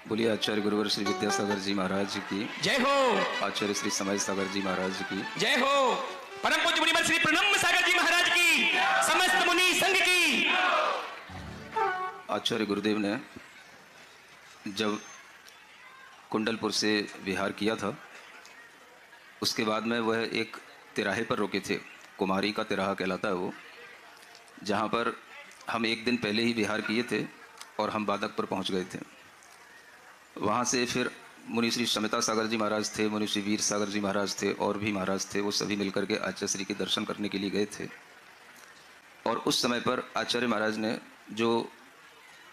बोलिए आचार्य गुरुवर श्री विद्यासागर जी महाराज की जय हो। आचार्य श्री समय सागर जी महाराज की जय हो। परम पूज्य मुनिवर श्री प्रणम सागर जी महाराज की, समस्त मुनि संघ की। आचार्य गुरुदेव ने जब कुंडलपुर से विहार किया था, उसके बाद में वह एक तिराहे पर रुके थे। कुमारी का तिराहा कहलाता है वो, जहाँ पर हम एक दिन पहले ही विहार किए थे और हम बादक पर पहुँच गए थे। वहाँ से फिर मुनि श्री समता सागर जी महाराज थे, मुनि श्री वीर सागर जी महाराज थे और भी महाराज थे। वो सभी मिलकर के आचार्य श्री के दर्शन करने के लिए गए थे। और उस समय पर आचार्य महाराज ने, जो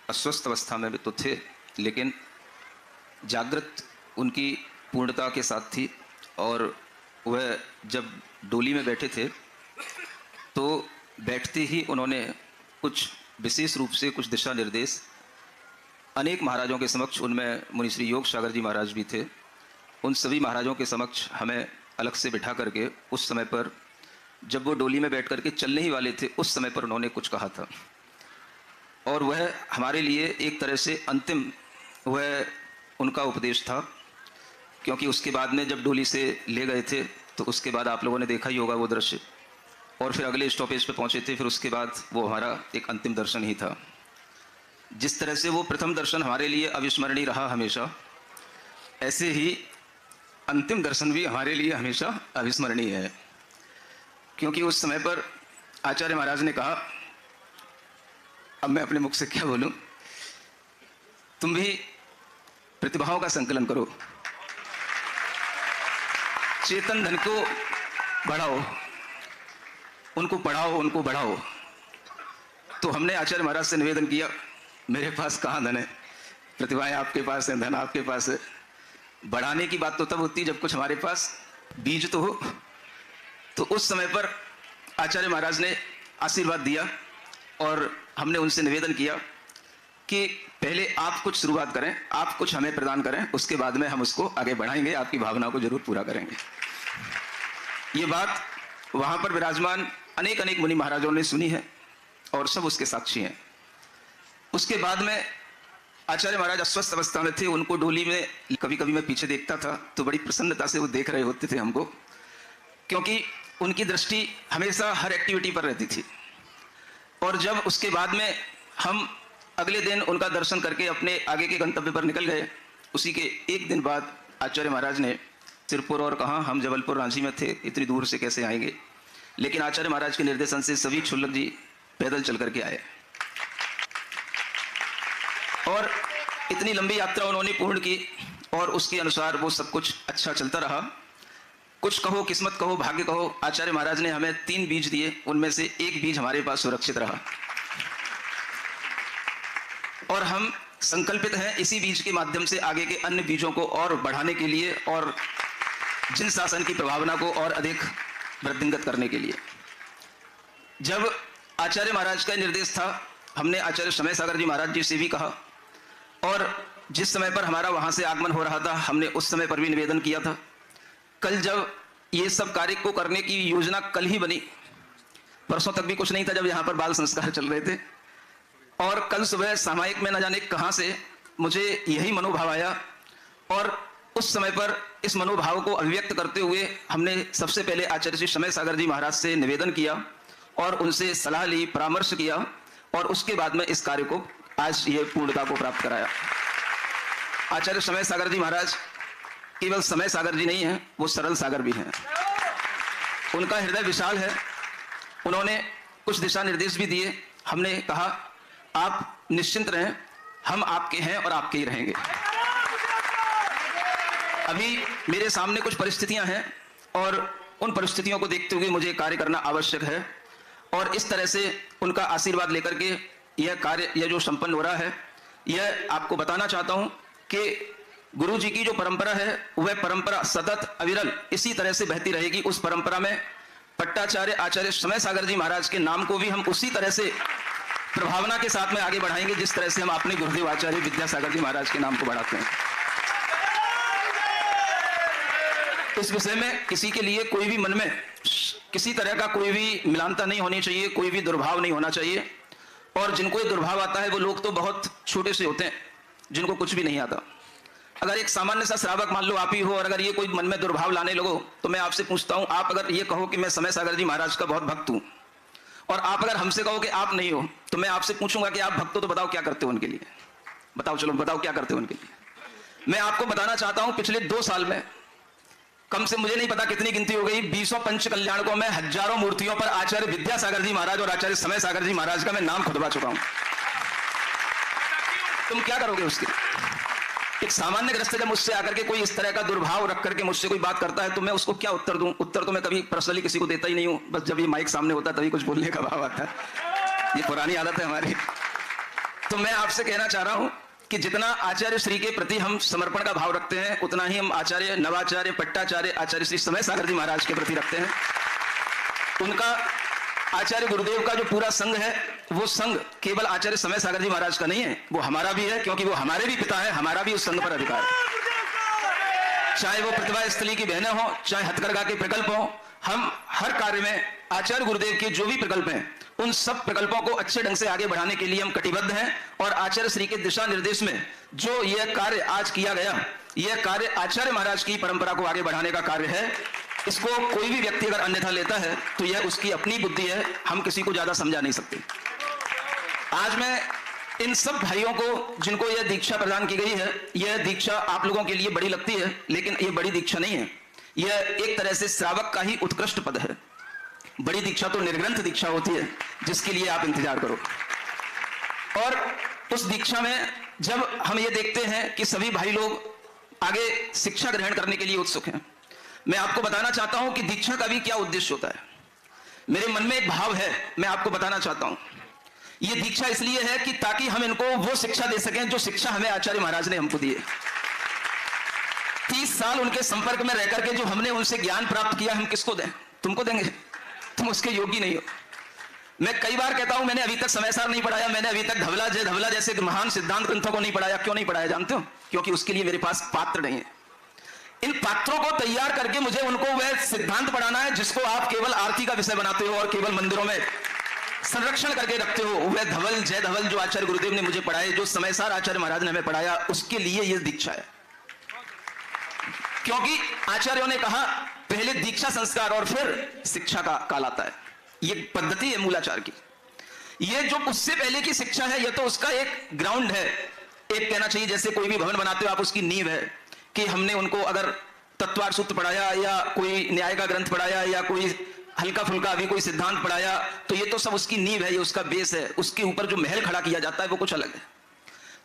अस्वस्थ अवस्था में तो थे लेकिन जागृत उनकी पूर्णता के साथ थी, और वह जब डोली में बैठे थे तो बैठते ही उन्होंने कुछ विशेष रूप से कुछ दिशा निर्देश अनेक महाराजों के समक्ष, उनमें मुनि श्री योग सागर जी महाराज भी थे, उन सभी महाराजों के समक्ष हमें अलग से बिठा करके उस समय पर जब वो डोली में बैठ करके चलने ही वाले थे, उस समय पर उन्होंने कुछ कहा था। और वह हमारे लिए एक तरह से अंतिम वह उनका उपदेश था, क्योंकि उसके बाद में जब डोली से ले गए थे तो उसके बाद आप लोगों ने देखा ही होगा वो दृश्य, और फिर अगले स्टॉपेज पे पहुंचे थे। फिर उसके बाद वो हमारा एक अंतिम दर्शन ही था। जिस तरह से वो प्रथम दर्शन हमारे लिए अविस्मरणीय रहा हमेशा, ऐसे ही अंतिम दर्शन भी हमारे लिए हमेशा अविस्मरणीय है। क्योंकि उस समय पर आचार्य महाराज ने कहा, अब मैं अपने मुख से क्या बोलूं, तुम भी प्रतिभाओं का संकलन करो, चेतन धन को बढ़ाओ, उनको पढ़ाओ, उनको बढ़ाओ। तो हमने आचार्य महाराज से निवेदन किया, मेरे पास कहाँ धन है, प्रतिभाएं आपके पास हैं, धन आपके पास है। बढ़ाने की बात तो तब होती है जब कुछ हमारे पास बीज तो हो। तो उस समय पर आचार्य महाराज ने आशीर्वाद दिया और हमने उनसे निवेदन किया कि पहले आप कुछ शुरुआत करें, आप कुछ हमें प्रदान करें, उसके बाद में हम उसको आगे बढ़ाएंगे, आपकी भावना को जरूर पूरा करेंगे। ये बात वहाँ पर विराजमान अनेक अनेक मुनि महाराजों ने सुनी है और सब उसके साक्षी हैं। उसके बाद में आचार्य महाराज अस्वस्थ अवस्था में थे, उनको डोली में कभी कभी मैं पीछे देखता था तो बड़ी प्रसन्नता से वो देख रहे होते थे हमको, क्योंकि उनकी दृष्टि हमेशा हर एक्टिविटी पर रहती थी। और जब उसके बाद में हम अगले दिन उनका दर्शन करके अपने आगे के गंतव्य पर निकल गए, उसी के एक दिन बाद आचार्य महाराज ने सिरपुर, और कहाँ हम जबलपुर रांची में थे, इतनी दूर से कैसे आएंगे, लेकिन आचार्य महाराज के निर्देशन से सभी क्षुल्लक जी पैदल चल करके आए और इतनी लंबी यात्रा उन्होंने पूर्ण की, और उसके अनुसार वो सब कुछ अच्छा चलता रहा। कुछ कहो किस्मत कहो भाग्य कहो, आचार्य महाराज ने हमें 3 बीज दिए, उनमें से एक बीज हमारे पास सुरक्षित रहा, और हम संकल्पित हैं इसी बीज के माध्यम से आगे के अन्य बीजों को और बढ़ाने के लिए और जिन शासन की प्रभावना को और अधिक वृद्धिंगत करने के लिए। जब आचार्य महाराज का निर्देश था, हमने आचार्य समय सागर जी महाराज जी से भी कहा, और जिस समय पर हमारा वहां से आगमन हो रहा था हमने उस समय पर भी निवेदन किया था। कल जब ये सब कार्य को करने की योजना कल ही बनी, परसों तक भी कुछ नहीं था जब यहाँ पर बाल संस्कार चल रहे थे, और कल सुबह सामायिक में न जाने कहाँ से मुझे यही मनोभाव आया, और उस समय पर इस मनोभाव को अभिव्यक्त करते हुए हमने सबसे पहले आचार्य श्री समय सागर जी महाराज से निवेदन किया और उनसे सलाह ली, परामर्श किया, और उसके बाद में इस कार्य को आज ये पूर्णता को प्राप्त कराया। आचार्य समय सागर जी महाराज केवल समय सागर जी नहीं हैं, वो सरल सागर भी हैं। उनका हृदय विशाल है। उन्होंने कुछ दिशा निर्देश भी दिए। हमने कहा, आप निश्चिंत रहें, हम आपके हैं और आपके ही रहेंगे। अभी मेरे सामने कुछ परिस्थितियां हैं और उन परिस्थितियों को देखते हुए मुझे कार्य करना आवश्यक है, और इस तरह से उनका आशीर्वाद लेकर के यह कार्य, यह जो संपन्न हो रहा है, यह आपको बताना चाहता हूं कि गुरु जी की जो परंपरा है वह परंपरा सतत अविरल इसी तरह से बहती रहेगी। उस परंपरा में पट्टाचार्य आचार्य समय सागर जी महाराज के नाम को भी हम उसी तरह से प्रभावना के साथ में आगे बढ़ाएंगे जिस तरह से हम अपने गुरुदेव आचार्य विद्यासागर जी महाराज के नाम को बढ़ाते हैं। इस विषय में किसी के लिए कोई भी मन में किसी तरह का कोई भी मिलानता नहीं होनी चाहिए, कोई भी दुर्भाव नहीं होना चाहिए। और जिनको ये दुर्भाव आता है वो लोग तो बहुत छोटे से होते हैं, जिनको कुछ भी नहीं आता। अगर एक सामान्य सा श्रावक मान लो आप ही हो, और अगर ये कोई मन में दुर्भाव लाने लगो, तो मैं आपसे पूछता हूं, आप अगर ये कहो कि मैं समय सागर जी महाराज का बहुत भक्त हूं, और आप अगर हमसे कहो कि आप नहीं हो, तो मैं आपसे पूछूंगा कि आप भक्त हो तो बताओ क्या करते हो उनके लिए। बताओ, चलो बताओ क्या करते हो उनके लिए। मैं आपको बताना चाहता हूं, पिछले 2 साल में कम से मुझे नहीं पता कितनी गिनती हो गई, 20 पंच कल्याणकों में हजारों मूर्तियों पर आचार्य विद्यासागर जी महाराज और आचार्य समय सागर जी महाराज का मैं नाम खुदवा चुका हूं। तुम क्या करोगे उसके? एक सामान्य ग्रस्त जब मुझसे आकर के कोई इस तरह का दुर्भाव रख करके मुझसे कोई बात करता है, तो मैं उसको क्या उत्तर दूं? उत्तर तो मैं कभी पर्सनली किसी को देता ही नहीं हूं, बस जब ये माइक सामने होता है तभी कुछ बोलने का भाव आता है। ये पुरानी आदत है हमारी। तो मैं आपसे कहना चाह रहा हूं कि जितना आचार्य श्री के प्रति हम समर्पण का भाव रखते हैं, उतना ही हम आचार्य नवाचार्य पट्टाचार्य आचार्य श्री समय सागर जी महाराज के प्रति रखते हैं। उनका आचार्य गुरुदेव का जो पूरा संघ है, वो संघ केवल आचार्य समय सागर जी महाराज का नहीं है, वो हमारा भी है, क्योंकि वो हमारे भी पिता है, हमारा भी उस संघ पर अधिकार है। चाहे वो प्रतिभा स्थली की बहनें हो, चाहे हथकरघा के प्रकल्प हो, हम हर कार्य में आचार्य गुरुदेव के जो भी प्रकल्प हैं, उन सब प्रकल्पों को अच्छे ढंग से आगे बढ़ाने के लिए हम कटिबद्ध हैं। और आचार्य श्री के दिशा निर्देश में जो यह कार्य आज किया गया, यह कार्य आचार्य महाराज की परंपरा को आगे बढ़ाने का कार्य है। इसको कोई भी व्यक्ति अगर अन्यथा लेता है तो यह उसकी अपनी बुद्धि है, हम किसी को ज्यादा समझा नहीं सकते। आज मैं इन सब भाइयों को जिनको यह दीक्षा प्रदान की गई है, यह दीक्षा आप लोगों के लिए बड़ी लगती है, लेकिन यह बड़ी दीक्षा नहीं है। यह एक तरह से श्रावक का ही उत्कृष्ट पद है। बड़ी दीक्षा तो निर्ग्रंथ दीक्षा होती है, जिसके लिए आप इंतजार करो। और उस दीक्षा में जब हम ये देखते हैं कि सभी भाई लोग आगे शिक्षा ग्रहण करने के लिए उत्सुक हैं, मैं आपको बताना चाहता हूं कि दीक्षा का भी क्या उद्देश्य होता है। मेरे मन में एक भाव है, मैं आपको बताना चाहता हूं। यह दीक्षा इसलिए है कि ताकि हम इनको वो शिक्षा दे सकें जो शिक्षा हमें आचार्य महाराज ने हमको दी है। 30 साल उनके संपर्क में रहकर के जो हमने उनसे ज्ञान प्राप्त किया, हम किसको दें? तुमको देंगे, तुम उसके योग्य नहीं हो। मैं कई बार कहता हूं, मैंने अभी तक समयसार नहीं पढ़ाया, मैंने अभी तक धवला जैसे महान सिद्धांत ग्रंथों को नहीं पढ़ाया। क्यों नहीं पढ़ाया जानते हो? क्योंकि उसके लिए मेरे पास पात्र नहीं है। इन पात्रों को तैयार करके मुझे उनको वह सिद्धांत पढ़ाना है जिसको आप केवल आरती का विषय बनाते हो और केवल मंदिरों में संरक्षण करके रखते हो। वह धवल, जय धवल जो आचार्य गुरुदेव ने मुझे पढ़ाए, जो समयसार आचार्य महाराज ने हमें पढ़ाया, उसके लिए यह दीक्षा है। क्योंकि आचार्यों ने कहा पहले दीक्षा संस्कार और फिर शिक्षा का काल आता है। यह पद्धति है मूलाचार की। यह जो उससे पहले की शिक्षा है, यह तो उसका एक ग्राउंड है। एक कहना चाहिए जैसे कोई भी भवन बनाते हो आप, उसकी नींव है कि हमने उनको अगर तत्वार सूत्र पढ़ाया या कोई न्याय का ग्रंथ पढ़ाया या कोई हल्का फुल्का अभी कोई सिद्धांत पढ़ाया, तो ये तो सब उसकी नींव है, ये उसका बेस है। उसके ऊपर जो महल खड़ा किया जाता है वो कुछ अलग है।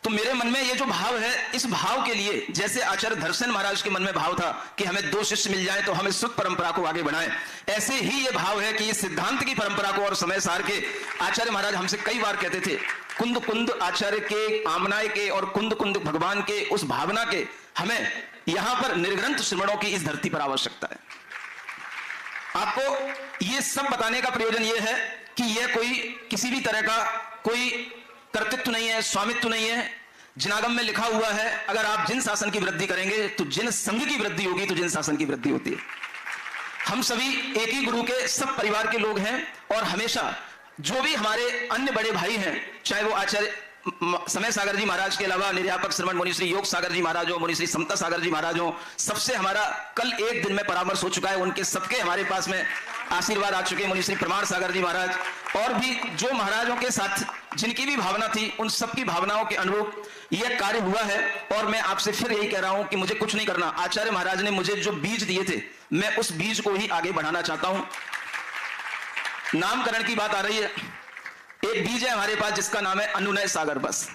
तो मेरे मन में ये जो भाव है, इस भाव के लिए जैसे आचार्य धर्मसेन महाराज के मन में भाव था कि हमें 2 शिष्य मिल जाए तो हम इस शुद्ध परंपरा को आगे बढ़ाएं, ऐसे ही ये भाव है कि इस सिद्धांत की परंपरा को और समय सार के आचार्य महाराज हमसे कई बार कहते थे, कुंद कुंद आचार्य के, आमनाय के और कुंद कुंद भगवान के उस भावना के हमें यहां पर निर्ग्रंथ श्रवणों की इस धरती पर आवश्यकता है। आपको ये सब बताने का प्रयोजन ये है कि यह कोई किसी भी तरह का कोई कर्तृत्व नहीं है, स्वामित्व नहीं है। जिनागम में लिखा हुआ है, अगर आप जिन शासन की वृद्धि करेंगे तो जिन संघ की वृद्धि होगी तो जिन शासन की वृद्धि होती है। हम सभी एक ही गुरु के सब परिवार के लोग हैं और हमेशा जो भी हमारे अन्य बड़े भाई हैं, चाहे वो आचार्य समय सागर जी महाराज के अलावा निर्यापक श्रवण मुनि श्री योग सागर जी महाराज हो, मुनि श्री समता सागर जी महाराज हो, सबसे हमारा कल एक दिन में परामर्श हो चुका है। उनके सबके हमारे पास में आशीर्वाद आ चुके हैं। मुनि श्री प्रमाण सागर जी महाराज और भी जो महाराजों के साथ जिनकी भी भावना थी, उन सबकी भावनाओं के अनुरूप यह कार्य हुआ है। और मैं आपसे फिर यही कह रहा हूं कि मुझे कुछ नहीं करना। आचार्य महाराज ने मुझे जो बीज दिए थे, मैं उस बीज को ही आगे बढ़ाना चाहता हूं। नामकरण की बात आ रही है, एक बीज है हमारे पास जिसका नाम है अनुनय सागर। बस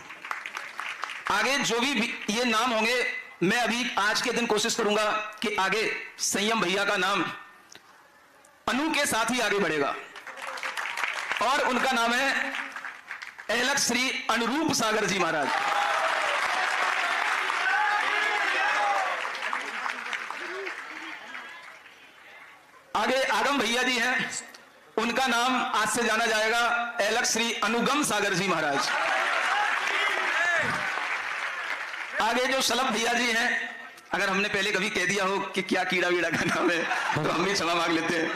आगे जो भी ये नाम होंगे, मैं अभी आज के दिन कोशिश करूंगा कि आगे संयम भैया का नाम अनु के साथ ही आगे बढ़ेगा और उनका नाम है एलक श्री अनुरूप सागर जी महाराज। आगे आगम भैया जी हैं, उनका नाम आज से जाना जाएगा एलक श्री अनुगम सागर जी महाराज। आगे जो शलभ भैया जी हैं, अगर हमने पहले कभी कह दिया हो कि क्या कीड़ा वीड़ा का नाम है तो हम भी क्षमा मांग लेते हैं,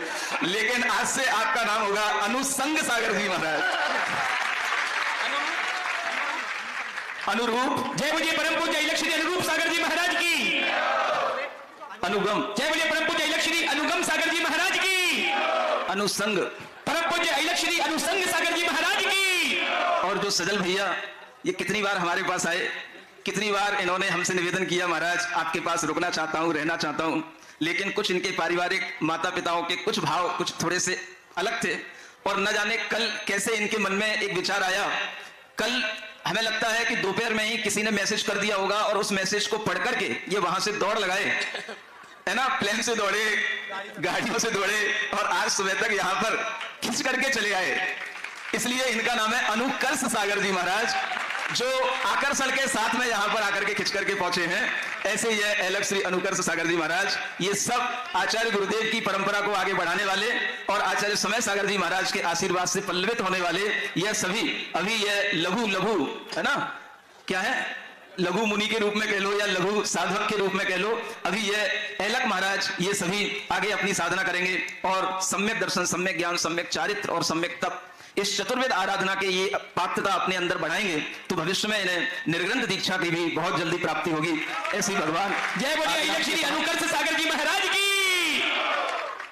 लेकिन आज से आपका नाम होगा अनुसंग सागर जी महाराज। अनुरूप, जय बोलिए परम पूज्य इलक श्री अनुरूप सागर जी महाराज की। अनुगम, जय बोलिए परम पूज्य इलक श्री अनुगम सागर जी महाराज की। अनुसंग, परम पूज्य इलक श्री अनुसंग सागर जी महाराज की। और जो सजल भैया ये कितनी बार हमारे पास आए, कितनी बार इन्होंने हमसे निवेदन किया, महाराज आपके पास रुकना चाहता हूं, रहना चाहता हूं, लेकिन कुछ इनके पारिवारिक माता पिताओं के कुछ भाव कुछ थोड़े से अलग थे, और न जाने कल कैसे इनके मन में एक विचार आया। कल हमें लगता है कि दोपहर में ही किसी ने मैसेज कर दिया होगा, और उस मैसेज को पढ़ करके ये वहां से दौड़ लगाए, है ना, प्लेन से दौड़े, गाड़ियों से दौड़े, और आज सुबह तक यहां पर खिंच करके चले आए। इसलिए इनका नाम है अनुकर्ष सागर जी महाराज, जो आकर्षण के साथ में यहां पर आकर के खिंच करके पहुंचे हैं। ऐसे ही है अलग श्री अनुकर्ष सागर जी महाराज, ये सब आचार्य गुरुदेव की परंपरा को आगे बढ़ाने वाले और आचार्य समय सागर जी महाराज के आशीर्वाद से पल्लवित होने वाले यह सभी, अभी यह लघु लघु है ना, क्या है, लघु मुनि के रूप में कह लो या लघु साधक के रूप में कह लो, अभी यह ऐलक महाराज ये सभी आगे अपनी साधना करेंगे और सम्यक दर्शन, सम्यक ज्ञान, सम्यक चारित्र और सम्यक तप, इस चतुर्वेद आराधना के ये पात्रता अपने अंदर बढ़ाएंगे तो भविष्य में इन्हें निर्ग्रंथ दीक्षा की भी बहुत जल्दी प्राप्ति होगी। ऐसी भगवान जय बोलिए इलक श्री अनुकर्ष सागर जी महाराज की।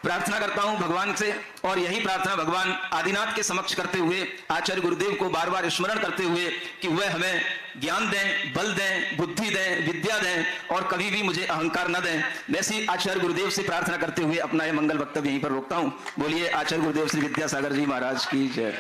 प्रार्थना करता हूं भगवान से, और यही प्रार्थना भगवान आदिनाथ के समक्ष करते हुए आचार्य गुरुदेव को बार बार स्मरण करते हुए कि वह हमें ज्ञान दें, बल दें, बुद्धि दें, विद्या दें, और कभी भी मुझे अहंकार न दें। वैसी आचार्य गुरुदेव से प्रार्थना करते हुए अपना यह मंगल वक्तव्य यहीं पर रोकता हूं। बोलिए आचार्य गुरुदेव श्री विद्यासागर जी महाराज की जय।